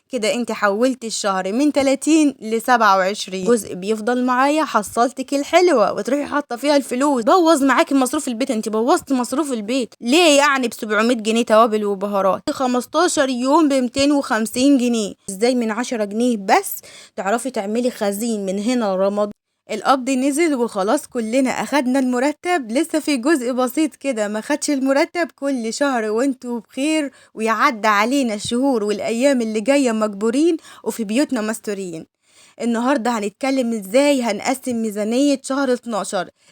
كده انت حولت الشهر من 30 ل 27. جزء بيفضل معايا حصلتك الحلوة وتروحي حاطة فيها الفلوس، بوظ معاكي مصروف البيت. انت بوظت مصروف البيت ليه؟ يعني ب 700 جنيه توابل وبهارات، 15 يوم ب 250 جنيه. ازاي من 10 جنيه بس تعرفي تعملي خزين من هنا لرمضان؟ القبض نزل وخلاص، كلنا اخدنا المرتب، لسه في جزء بسيط كده ما خدش المرتب. كل شهر وانتوا بخير ويعدى علينا الشهور والايام اللي جايه مجبورين وفي بيوتنا مستورين. النهارده هنتكلم ازاي هنقسم ميزانيه شهر 12،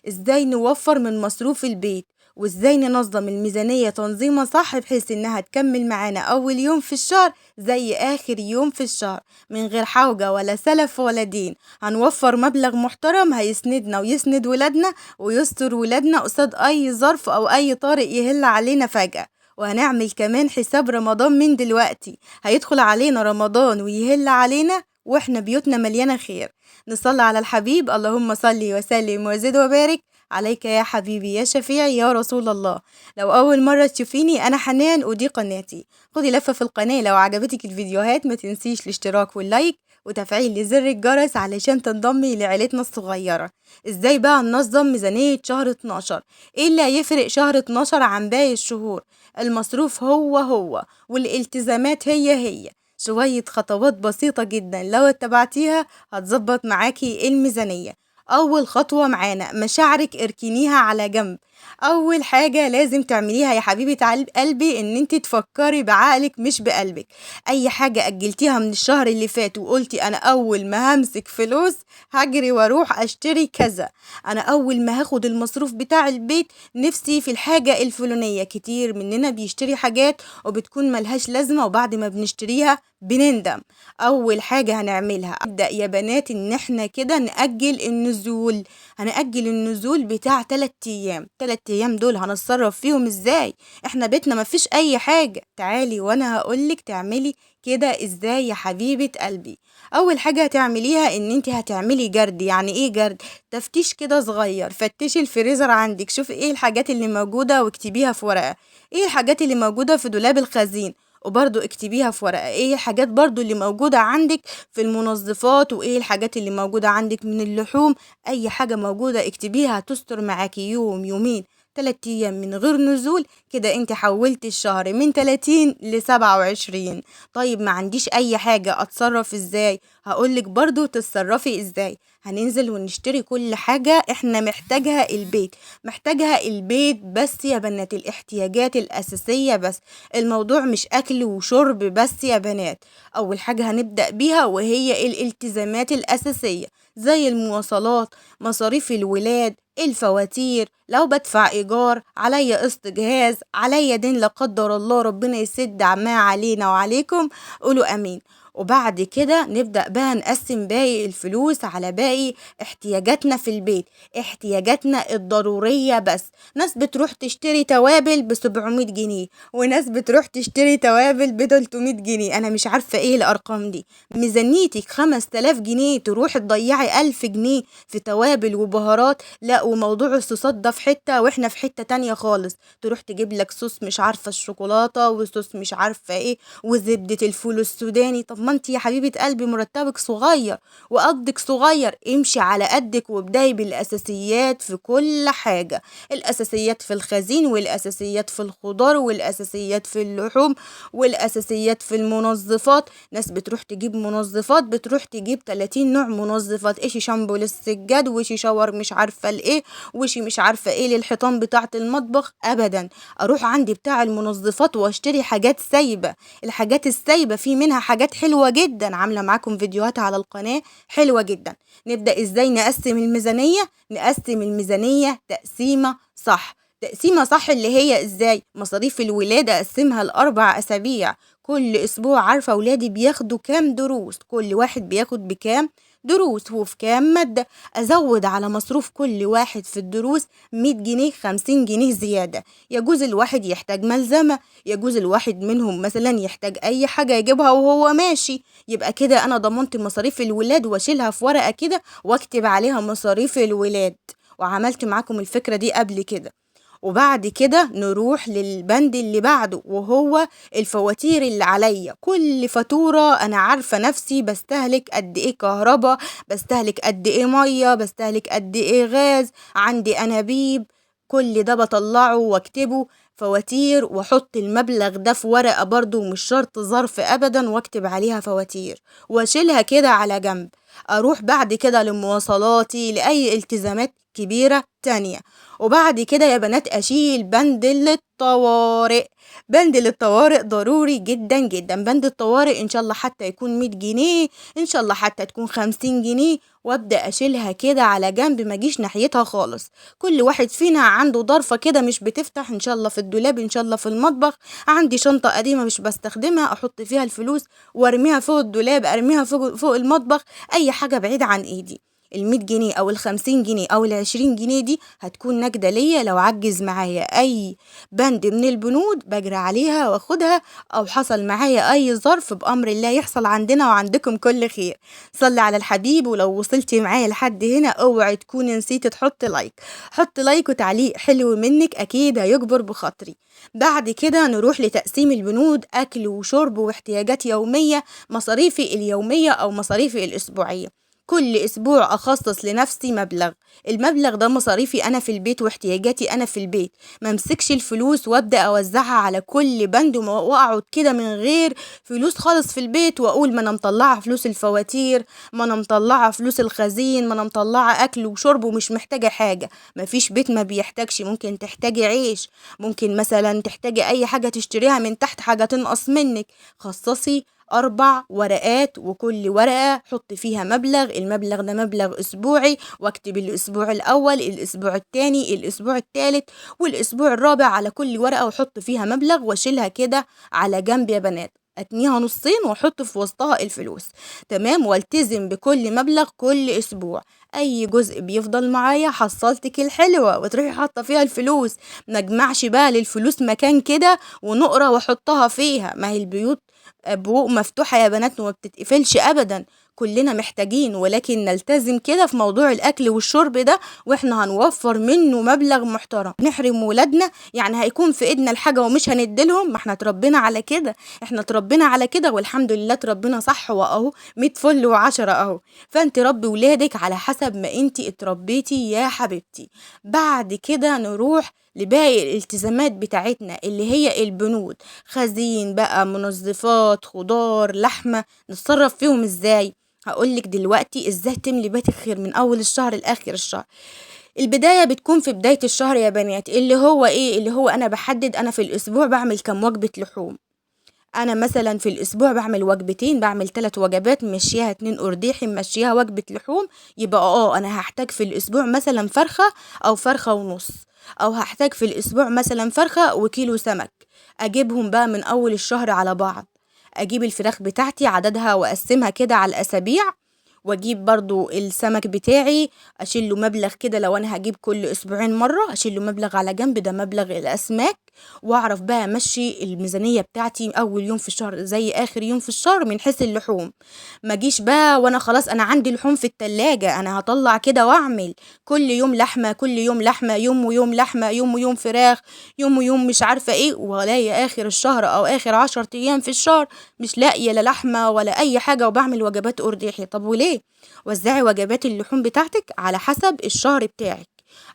ازاي نوفر من مصروف البيت، وازاي ننظم الميزانيه تنظيمه صح بحيث انها تكمل معانا اول يوم في الشهر زي اخر يوم في الشهر من غير حوجه ولا سلف ولا دين. هنوفر مبلغ محترم هيسندنا ويسند ولادنا ويستر ولادنا قصاد اي ظرف او اي طارئ يهل علينا فجأة. وهنعمل كمان حساب رمضان من دلوقتي، هيدخل علينا رمضان ويهل علينا واحنا بيوتنا مليانة خير. نصلي على الحبيب، اللهم صلي وسلم وزد وبارك عليك يا حبيبي يا شفيعي يا رسول الله. لو أول مرة تشوفيني أنا حنان ودي قناتي. خدي لفة في القناة، لو عجبتك الفيديوهات ما تنسيش الاشتراك واللايك وتفعيل زر الجرس علشان تنضمي لعيلتنا الصغيرة. ازاي بقى ننظم ميزانية شهر 12؟ ايه اللي هيفرق شهر 12 عن باقي الشهور؟ المصروف هو والالتزامات هي شوية خطوات بسيطة جدا لو اتبعتيها هتظبط معاكي الميزانية. أول خطوة معانا مشاعرك اركنيها على جنب. أول حاجة لازم تعمليها يا حبيبة قلبي إن انت تفكري بعقلك مش بقلبك. أي حاجة أجلتيها من الشهر اللي فات وقلتي أنا أول ما همسك فلوس هجري واروح أشتري كذا، أنا أول ما هاخد المصروف بتاع البيت نفسي في الحاجة الفلانية. كتير مننا بيشتري حاجات وبتكون ملهاش لازمة وبعد ما بنشتريها بنندم. اول حاجة هنعملها ابدأ يا بنات ان احنا كده نأجل النزول. هنأجل النزول بتاع 3 ايام. 3 ايام دول هنتصرف فيهم ازاي؟ احنا بيتنا مفيش اي حاجة. تعالي وانا هقولك تعملي كده ازاي يا حبيبة قلبي. اول حاجة هتعمليها ان انت هتعملي جرد. يعني ايه جرد؟ تفتيش كده صغير. فتشي الفريزر عندك، شوفي ايه الحاجات اللي موجودة واكتبيها في ورقة. ايه الحاجات اللي موجودة في دولاب الخزين وبرضو اكتبيها في ورقة. ايه الحاجات برضو اللي موجودة عندك في المنظفات، وايه الحاجات اللي موجودة عندك من اللحوم. اي حاجة موجودة اكتبيها تستر معاكي يوم يومين 3 ايام من غير نزول. كده انت حولت الشهر من 30 ل 27. طيب ما عنديش اي حاجة، اتصرف ازاي؟ هقولك برضو تتصرفي ازاي. هننزل ونشتري كل حاجة احنا محتاجها البيت بس يا بنات، الاحتياجات الاساسية بس. الموضوع مش أكل وشرب بس يا بنات. أول حاجة هنبدأ بيها وهي الالتزامات الأساسية زي المواصلات، مصاريف الولاد، الفواتير، لو بدفع إيجار، عليا قسط جهاز، عليا دين لا قدر الله، ربنا يسد ما علينا وعليكم، قولوا أمين. وبعد كده نبدأ بقى نقسم باقي الفلوس على باقي احتياجاتنا في البيت، احتياجاتنا الضرورية بس. ناس بتروح تشتري توابل ب700 جنيه وناس بتروح تشتري توابل ب300 جنيه. انا مش عارفة ايه الارقام دي. ميزانيتك 5000 جنيه تروح تضيعي 1000 جنيه في توابل وبهارات؟ لا، وموضوع الصوصات ده في حتة واحنا في حتة تانية خالص. تروح تجيب لك صوص مش عارفة الشوكولاتة وصوص مش عارفة ايه وزبدة الفول السوداني. طب ما انت يا حبيبة قلبي مرتبك صغير وقدك صغير، امشي على قدك وابدأي بالاساسيات في كل حاجة. الاساسيات في الخزين، والاساسيات في الخضار، والاساسيات في اللحوم، والاساسيات في المنظفات. ناس بتروح تجيب منظفات بتروح تجيب 30 نوع منظفات، ايش شامبو للسجاد، وإيش شاور مش عارفه الايه، وإيش مش عارفه ايه للحيطان بتاعه المطبخ. ابدا، اروح عندي بتاع المنظفات واشتري حاجات سايبه. الحاجات السايبه في منها حاجات حلوه جدا، عامله معاكم فيديوهات على القناه حلوه جدا. نبدا ازاي نقسم الميزانيه؟ نقسم الميزانيه تقسيمه صح. تقسيمة صح اللي هي ازاي؟ مصاريف الولاد اقسمها ل4 اسابيع. كل اسبوع عارفة ولادي بياخدوا كام دروس، كل واحد بياخد بكام دروس وفي كام مادة. ازود على مصروف كل واحد في الدروس 100 جنيه 50 جنيه زيادة. يجوز الواحد يحتاج ملزمة، يجوز الواحد منهم مثلا يحتاج اي حاجة يجيبها وهو ماشي. يبقى كده انا ضمنت مصاريف الولاد واشيلها في ورقة كده واكتب عليها مصاريف الولاد. وعملت معاكم الفكرة دي قبل كده. وبعد كده نروح للبند اللي بعده وهو الفواتير اللي عليا. كل فاتورة أنا عارفة نفسي بستهلك قد إيه كهرباء، بستهلك قد إيه مية، بستهلك قد إيه غاز، عندي أنابيب، كل ده بطلعه واكتبه فواتير، واحط المبلغ ده في ورقة برضو مش شرط ظرف أبدا واكتب عليها فواتير واشيلها كده على جنب. أروح بعد كده لمواصلاتي، لأي التزامات كبيرة تانية. وبعد كده يا بنات أشيل بند للطوارئ. بند للطوارئ ضروري جدا جدا. بند الطوارئ إن شاء الله حتى يكون 100 جنيه، إن شاء الله حتى تكون 50 جنيه، وابدأ أشيلها كده على جنب، ما جيش ناحيتها خالص. كل واحد فينا عنده ظرفة كده مش بتفتح، إن شاء الله في الدولاب، إن شاء الله في المطبخ. عندي شنطة قديمة مش بستخدمها أحط فيها الفلوس وارميها فوق الدولاب، أرميها فوق المطبخ، أي حاجة بعيدة عن إيدي. 100 جنيه أو 50 جنيه أو 20 جنيه دي هتكون نجدة ليا لو عجز معايا أي بند من البنود بجري عليها واخدها، أو حصل معايا أي ظرف بأمر الله يحصل عندنا وعندكم كل خير. صلي على الحبيب. ولو وصلتي معايا لحد هنا اوعي تكوني نسيتي تحط لايك. حط لايك وتعليق حلو منك أكيد هيجبر بخاطري. بعد كده نروح لتقسيم البنود: أكل وشرب واحتياجات يومية، مصاريفي اليومية أو مصاريفي الأسبوعية. كل أسبوع أخصص لنفسي مبلغ، المبلغ ده مصاريفي أنا في البيت واحتياجاتي أنا في البيت. ما امسكش الفلوس وابدأ أوزعها على كل بند وأقعد كده من غير فلوس خالص في البيت، وأقول ما أنا مطلعة فلوس الفواتير، ما أنا مطلعة فلوس الخزين، ما أنا مطلعة أكل وشرب ومش محتاجة حاجة. ما فيش بيت ما بيحتاجش. ممكن تحتاجي عيش، ممكن مثلا تحتاجي أي حاجة تشتريها من تحت، حاجة تنقص منك. خصصي 4 ورقات، وكل ورقة حط فيها مبلغ، المبلغ ده مبلغ أسبوعي، واكتب الأسبوع الأول، الأسبوع التاني، الأسبوع التالت، والأسبوع الرابع على كل ورقة، وحط فيها مبلغ واشيلها كده على جنب يا بنات. اتنيها نصين واحط في وسطها الفلوس. تمام. والتزم بكل مبلغ كل اسبوع. اي جزء بيفضل معايا حصلتك الحلوة وتروحي حاطه فيها الفلوس. مجمعش بقى للفلوس مكان كده ونقرة واحطها فيها. ما هي البيوت أبواب مفتوحة يا بنات وما بتتقفلش أبدا. كلنا محتاجين، ولكن نلتزم كده في موضوع الأكل والشرب ده، وإحنا هنوفر منه مبلغ محترم. نحرم ولادنا يعني هيكون في إيدنا الحاجة ومش هنديلهم؟ ما إحنا اتربينا على كده، إحنا اتربينا على كده والحمد لله اتربينا صح، وأهو 100 فل و10 أهو. فأنت ربي ولادك على حسب ما أنت اتربيتي يا حبيبتي. بعد كده نروح لباقي الالتزامات بتاعتنا اللي هي البنود: خزين بقى، منظفات، خضار، لحمة. نتصرف فيهم ازاي؟ هقولك دلوقتي ازاي تملي بيت الخير من اول الشهر لاخر الشهر. البداية بتكون في بداية الشهر يا بنات، اللي هو ايه؟ اللي هو انا بحدد انا في الاسبوع بعمل كم وجبة لحوم. انا مثلا في الاسبوع بعمل وجبتين، بعمل 3 وجبات، مشيها 2 قرديحي، مشيها وجبة لحوم. يبقى انا هحتاج في الاسبوع مثلا فرخة او فرخة ونص، او هحتاج في الاسبوع مثلا فرخة وكيلو سمك. اجيبهم بقى من اول الشهر على بعض. اجيب الفراخ بتاعتي عددها واقسمها كده على الاسابيع، واجيب برضو السمك بتاعي اشيل له مبلغ كده. لو انا هجيب كل اسبوعين مرة اشيل له مبلغ على جنب، ده مبلغ الاسماك. واعرف بقى امشي الميزانية بتاعتي اول يوم في الشهر زي اخر يوم في الشهر من حيث اللحوم. ما جيش بقى وانا خلاص انا عندي لحوم في التلاجة انا هطلع كده واعمل كل يوم لحمة، كل يوم لحمة، يوم ويوم لحمة، يوم ويوم فراخ، يوم ويوم مش عارفة ايه، والاقي اخر الشهر او اخر 10 ايام في الشهر مش لاقية لا لحمة ولا اي حاجة، وبعمل وجبات قرديحي. طب وليه؟ وزعي وجبات اللحوم بتاعتك على حسب الشهر بتاعك،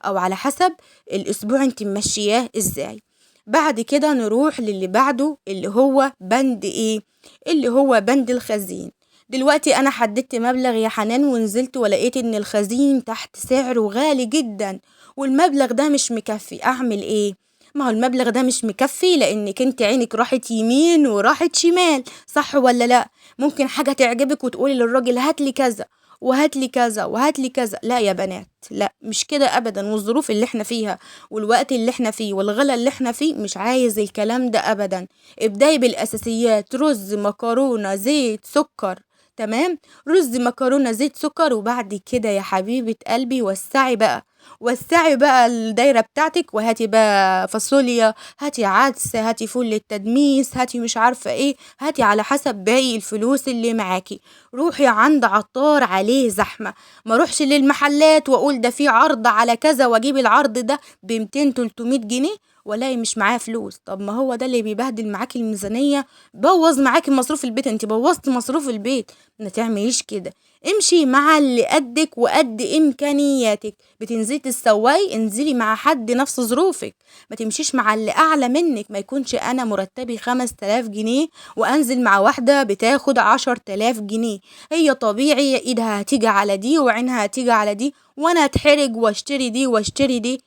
او على حسب الاسبوع انت ماشياه ازاي. بعد كده نروح للي بعده اللي هو بند ايه؟ اللي هو بند الخزين. دلوقتي انا حددت مبلغ يا حنان ونزلت ولقيت ان الخزين تحت سعره غالي جدا، والمبلغ ده مش مكفي. اعمل ايه؟ ما هو المبلغ ده مش مكفي لانك انت عينك راحت يمين وراحت شمال، صح ولا لا؟ ممكن حاجة تعجبك وتقولي للراجل هات لي كذا وهات لي كذا وهات لي كذا. لا يا بنات، لا مش كده ابدا. والظروف اللي احنا فيها والوقت اللي احنا فيه والغلا اللي احنا فيه مش عايز الكلام ده ابدا. ابدأي بالاساسيات: رز، مكرونة، زيت، سكر. تمام. رز، مكرونة، زيت، سكر. وبعد كده يا حبيبة قلبي وسعي بقى الدايرة بتاعتك، وهاتي بقى فاصوليا، هاتي عدس، هاتي فول للتدميس، هاتي مش عارفة ايه، هاتي على حسب باقي الفلوس اللي معاكي. روحي عند عطار عليه زحمة، ما روحش للمحلات واقول ده في عرض على كذا واجيب العرض ده ب 200 300 جنيه والاقي مش معاه فلوس. طب ما هو ده اللي بيبهدل معاكي الميزانية، بوظ معاكي مصروف البيت. انت بوظتي مصروف البيت، ما تعمليش كده. امشي مع اللي قدك وقد امكانياتك. بتنزلي تسواي، انزلي مع حد نفس ظروفك، ما تمشيش مع اللي اعلى منك. ما يكونش انا مرتبي 5000 جنيه وانزل مع واحدة بتاخد 10 آلاف جنيه. هي طبيعي ايدها هتيجي على دي وعينها هتيجي على دي، وانا اتحرج واشتري دي واشتري دي،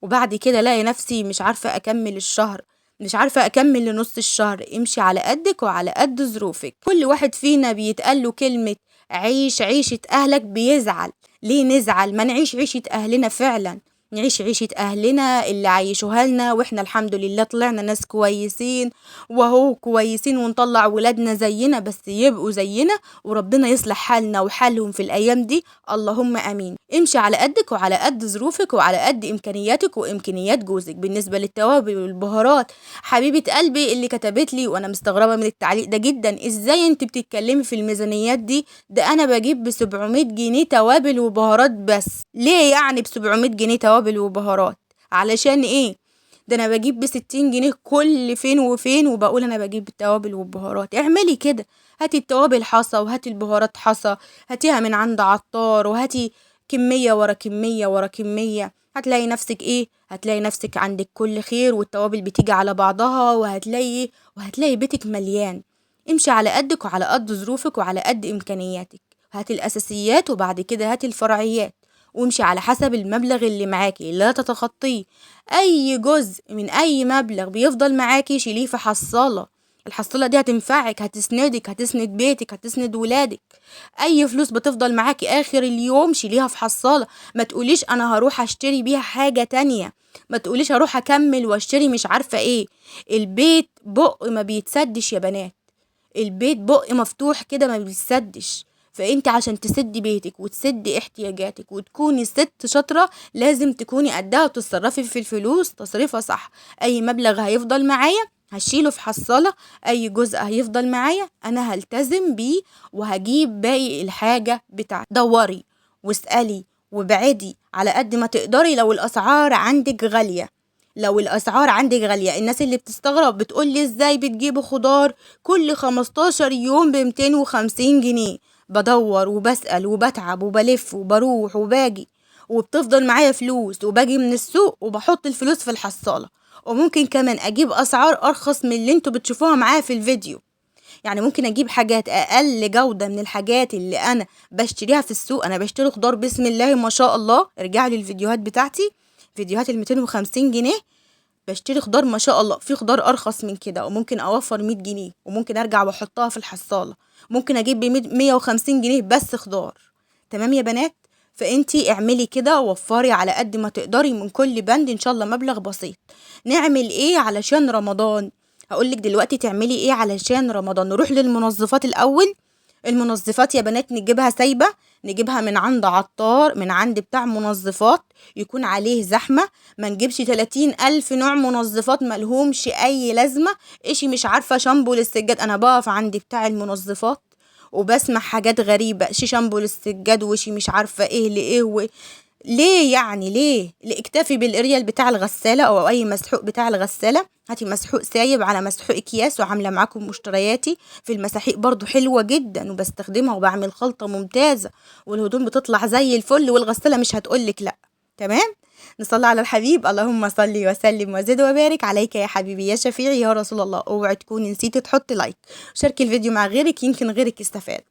وبعد كده الاقي نفسي مش عارفة اكمل الشهر، مش عارفة اكمل لنص الشهر. امشي على قدك وعلى قد ظروفك. كل واحد فينا بيتقاله كلمة عيش عيشة اهلك بيزعل. ليه نزعل؟ ما نعيش عيشة اهلنا فعلا، نعيش عيشة اهلنا اللي عايشوها لنا، واحنا الحمد لله طلعنا ناس كويسين وهو كويسين، ونطلع ولادنا زينا بس يبقوا زينا، وربنا يصلح حالنا وحالهم في الايام دي، اللهم امين. امشي على قدك وعلى قد ظروفك وعلى قد امكانياتك وامكانيات جوزك. بالنسبة للتوابل والبهارات، حبيبة قلبي اللي كتبت لي، وانا مستغربة من التعليق ده جدا، ازاي انت بتتكلمي في الميزانيات دي؟ ده انا بجيب ب 700 جنيه توابل وبهارات بس. ليه يعني ب 700 جنيه توابل وبهارات؟ علشان ايه؟ ده انا بجيب ب60 جنيه كل فين وفين وبقول انا بجيب التوابل والبهارات. اعملي كده، هاتي التوابل حصى وهاتي البهارات حصى، هاتيها من عند عطار، وهاتي كمية ورا كمية ورا كمية. هتلاقي نفسك ايه؟ هتلاقي نفسك عندك كل خير، والتوابل بتيجي على بعضها، وهتلاقي بيتك مليان. امشي على قدك وعلى قد ظروفك وعلى قد امكانياتك. هاتي الاساسيات وبعد كده هاتي الفرعيات، وامشي على حسب المبلغ اللي معاكي، لا تتخطيه. اي جزء من اي مبلغ بيفضل معاكي شيليه في حصالة. الحصالة دي هتنفعك، هتسندك، هتسند بيتك، هتسند ولادك. اي فلوس بتفضل معاكي اخر اليوم شيليها في حصالة. ما تقوليش انا هروح اشتري بيها حاجة تانية، ما تقوليش هروح اكمل واشتري مش عارفة ايه. البيت بق ما بيتسدش يا بنات، البيت بق مفتوح كده ما بيتسدش. فانت عشان تسدي بيتك وتسدي احتياجاتك وتكوني ست شاطرة، لازم تكوني قدها وتتصرفي في الفلوس تصريفة صح. اي مبلغ هيفضل معايا هشيله في حصالة، اي جزء هيفضل معايا انا هلتزم بيه وهجيب باقي الحاجة بتاعتي. دوري واسألي وابعدي على قد ما تقدري. لو الاسعار عندك غالية، لو الاسعار عندك غالية، الناس اللي بتستغرب بتقولي ازاي بتجيبوا خضار كل 15 يوم ب250 جنيه. بدور وبسأل وبتعب وبلف وبروح وباجي، وبتفضل معايا فلوس، وباجي من السوق وبحط الفلوس في الحصالة. وممكن كمان اجيب اسعار ارخص من اللي انتوا بتشوفوها معايا في الفيديو. يعني ممكن اجيب حاجات اقل جودة من الحاجات اللي انا بشتريها في السوق. انا بشتري خضار بسم الله ما شاء الله، ارجعوا للفيديوهات بتاعتي، فيديوهات ال250 جنيه. بشتري خضار ما شاء الله، في خضار ارخص من كده وممكن اوفر 100 جنيه، وممكن ارجع واحطها في الحصالة. ممكن اجيب ب150 جنيه بس خضار. تمام يا بنات؟ فانتي اعملي كده، وفري على قد ما تقدري من كل بند ان شاء الله مبلغ بسيط. نعمل ايه علشان رمضان؟ هقولك دلوقتي تعملي ايه علشان رمضان. نروح للمنظفات الاول. المنظفات يا بنات نجيبها سايبة، نجيبها من عند عطار، من عند بتاع منظفات يكون عليه زحمة. ما نجيبش 30 ألف نوع منظفات ملهمش أي لازمة. إشي مش عارفة شامبو للسجاد، أنا بقف عند بتاع المنظفات وبسمع حاجات غريبة، شي شامبو للسجاد وشي مش عارفة ايه لإيه ليه يعني ليه اكتفي بالاريال بتاع الغسالة او اي مسحوق بتاع الغسالة. هاتي مسحوق سايب على مسحوق اكياس، وعاملة معاكم مشترياتي في المساحيق برضو حلوة جدا وبستخدمها وبعمل خلطة ممتازة، والهدوم بتطلع زي الفل، والغسالة مش هتقولك لا. تمام. نصلي على الحبيب، اللهم صل وسلم وزد وبارك عليك يا حبيبي يا شفيعي يا رسول الله. اوعي تكوني نسيتي تحطي لايك، شاركي الفيديو مع غيرك يمكن غيرك يستفاد.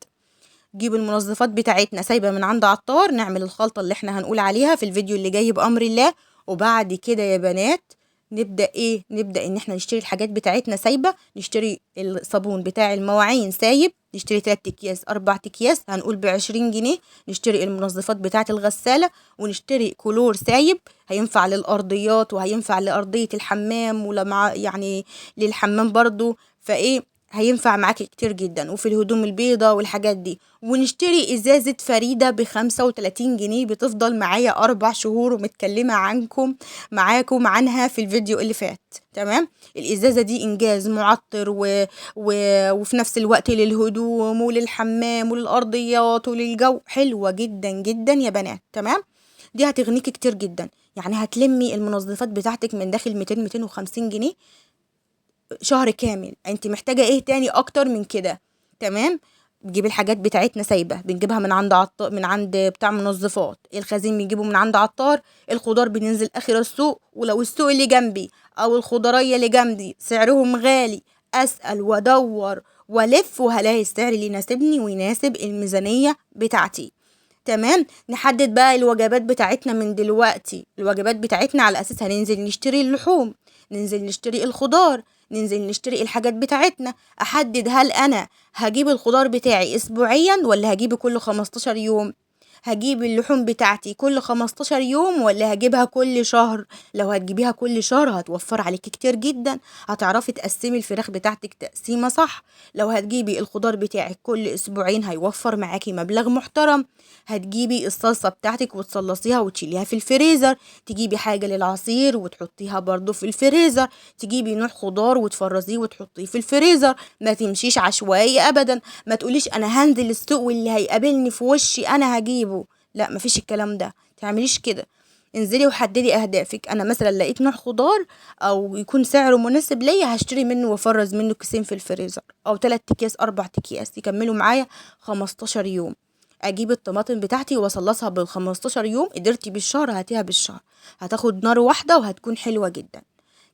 جيب المنظفات بتاعتنا سايبة من عند عطار، نعمل الخلطة اللي احنا هنقول عليها في الفيديو اللي جاي بأمر الله. وبعد كده يا بنات نبدأ ان احنا نشتري الحاجات بتاعتنا سايبة. نشتري الصابون بتاع المواعين سايب، نشتري 3 اكياس 4 اكياس هنقول ب20 جنيه. نشتري المنظفات بتاعة الغسالة، ونشتري كلور سايب هينفع للأرضيات وهينفع لأرضية الحمام ولمع يعني للحمام برضو. فايه هينفع معاكي كتير جدا، وفي الهدوم البيضة والحاجات دي. ونشتري ازازة فريدة ب35 جنيه، بتفضل معايا 4 شهور، ومتكلمة معاكم عنها في الفيديو اللي فات. تمام. الازازة دي انجاز معطر و... وفي نفس الوقت للهدوم وللحمام وللارضيات وللجو، حلوة جدا جدا يا بنات. تمام. دي هتغنيكي كتير جدا، يعني هتلمي المنظفات بتاعتك من داخل 200-250 جنيه شهر كامل. انت محتاجة ايه تاني اكتر من كده؟ تمام. بنجيب الحاجات بتاعتنا سايبة، بنجيبها من عند بتاع منظفات. الخزين بنجيبه من عند عطار. الخضار بننزل اخر السوق، ولو السوق اللي جنبي او الخضرية اللي جنبي سعرهم غالي، اسأل وادور والف، وهلاقي السعر اللي يناسبني ويناسب الميزانية بتاعتي. تمام. نحدد بقى الوجبات بتاعتنا من دلوقتي. الوجبات بتاعتنا على اساس هننزل نشتري اللحوم، ننزل نشتري الخضار، ننزل نشتري الحاجات بتاعتنا. احدد هل انا هجيب الخضار بتاعي اسبوعيا ولا هجيبه كل 15 يوم، هجيب اللحوم بتاعتي كل 15 يوم ولا هجيبها كل شهر. لو هتجيبيها كل شهر هتوفر عليكي كتير جدا، هتعرفي تقسمي الفراخ بتاعتك تقسيمة صح. لو هتجيبي الخضار بتاعك كل اسبوعين هيوفر معاكي مبلغ محترم. هتجيبي الصلصة بتاعتك وتصلصيها وتشيليها في الفريزر، تجيبي حاجة للعصير وتحطيها برضو في الفريزر، تجيبي نوع خضار وتفرزيه وتحطيه في الفريزر. ما تمشيش عشوائي ابدا. ما تقوليش انا هنزل السوق واللي هيقابلني في وشي انا هجيبه، لا مفيش الكلام ده، تعمليش كده. انزلي وحددي اهدافك. انا مثلا لقيت نوع خضار او يكون سعره مناسب ليا، هشتري منه وافرز منه كيسين في الفريزر، او 3 اكياس 4 اكياس يكملوا معايا 15 يوم. اجيب الطماطم بتاعتي واصلصها بال15 يوم، قدرتي بالشهر هاتيها بالشهر، هتاخد نار واحدة وهتكون حلوة جدا.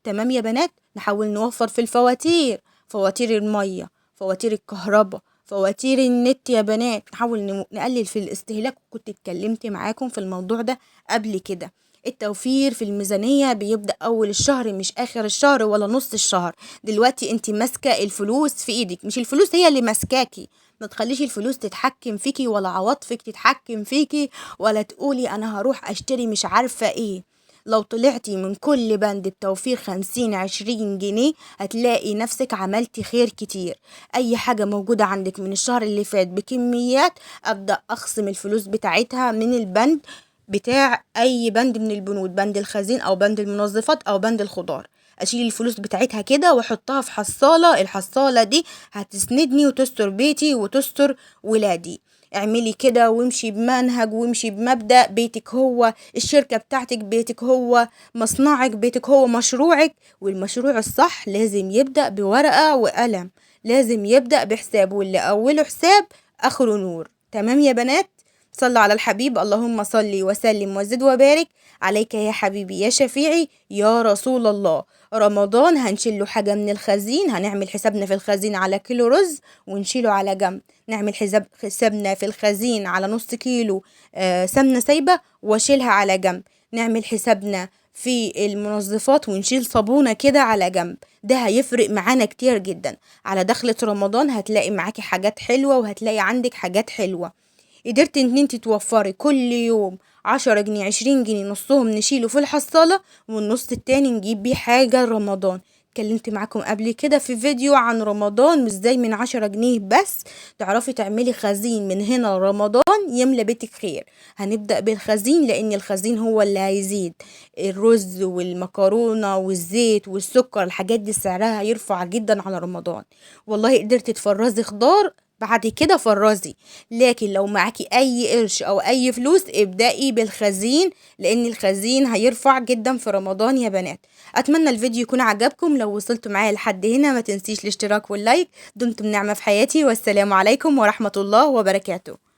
تمام يا بنات. نحاول نوفر في الفواتير، فواتير المية، فواتير الكهرباء، فواتير النت يا بنات. نحاول نقلل في الاستهلاك، وكنت اتكلمت معاكم في الموضوع ده قبل كده. التوفير في الميزانية بيبدأ أول الشهر، مش آخر الشهر ولا نص الشهر. دلوقتي انت ماسكة الفلوس في ايدك، مش الفلوس هي اللي ماسكاكي. ما تخليش الفلوس تتحكم فيكي، ولا عواطفك تتحكم فيكي، ولا تقولي انا هروح اشتري مش عارفة ايه. لو طلعتي من كل بند بتوفير 50-20 جنيه هتلاقي نفسك عملتي خير كتير. اي حاجة موجودة عندك من الشهر اللي فات بكميات، ابدأ اخصم الفلوس بتاعتها من البند بتاع اي بند من البنود، بند الخزين او بند المنظفات او بند الخضار. اشيل الفلوس بتاعتها كده واحطها في حصالة. الحصالة دي هتسندني وتستر بيتي وتستر ولادي. اعملي كده وامشي بمنهج وامشي بمبدأ. بيتك هو الشركة بتاعتك، بيتك هو مصنعك، بيتك هو مشروعك. والمشروع الصح لازم يبدأ بورقة وقلم، لازم يبدأ بحساب، واللي أوله حساب آخره نور. تمام يا بنات. صلوا على الحبيب. اللهم صل وسلم وزد وبارك عليك يا حبيبي يا شفيعي يا رسول الله. رمضان هنشيله حاجة من الخزين، هنعمل حسابنا في الخزين على كيلو رز ونشيله على جنب. نعمل حسابنا في الخزين على نص كيلو سمنة سايبة واشيلها على جنب. نعمل حسابنا في المنظفات ونشيل صابونة كده على جنب. ده هيفرق معانا كتير جدا. على دخلة رمضان هتلاقي معاكي حاجات حلوة، وهتلاقي عندك حاجات حلوة. قدرت ان انت توفري كل يوم 10 جنيه 20 جنيه، نصهم نشيله في الحصالة والنص التاني نجيب بيه حاجة رمضان. اتكلمت معاكم قبل كده في فيديو عن رمضان، وازاي من 10 جنيه بس تعرفي تعملي خزين من هنا رمضان يملى بيتك خير. هنبدأ بالخزين لان الخزين هو اللي هيزيد. الرز والمكرونة والزيت والسكر، الحاجات دي سعرها هيرفع جدا على رمضان. والله قدرت تفرزي خضار بعد كده فرزي. لكن لو معاكي اي قرش او اي فلوس ابدأي بالخزين، لان الخزين هيرفع جدا في رمضان يا بنات. اتمنى الفيديو يكون عجبكم. لو وصلتوا معايا لحد هنا ما تنسيش الاشتراك واللايك. دمتم نعمة في حياتي، والسلام عليكم ورحمة الله وبركاته.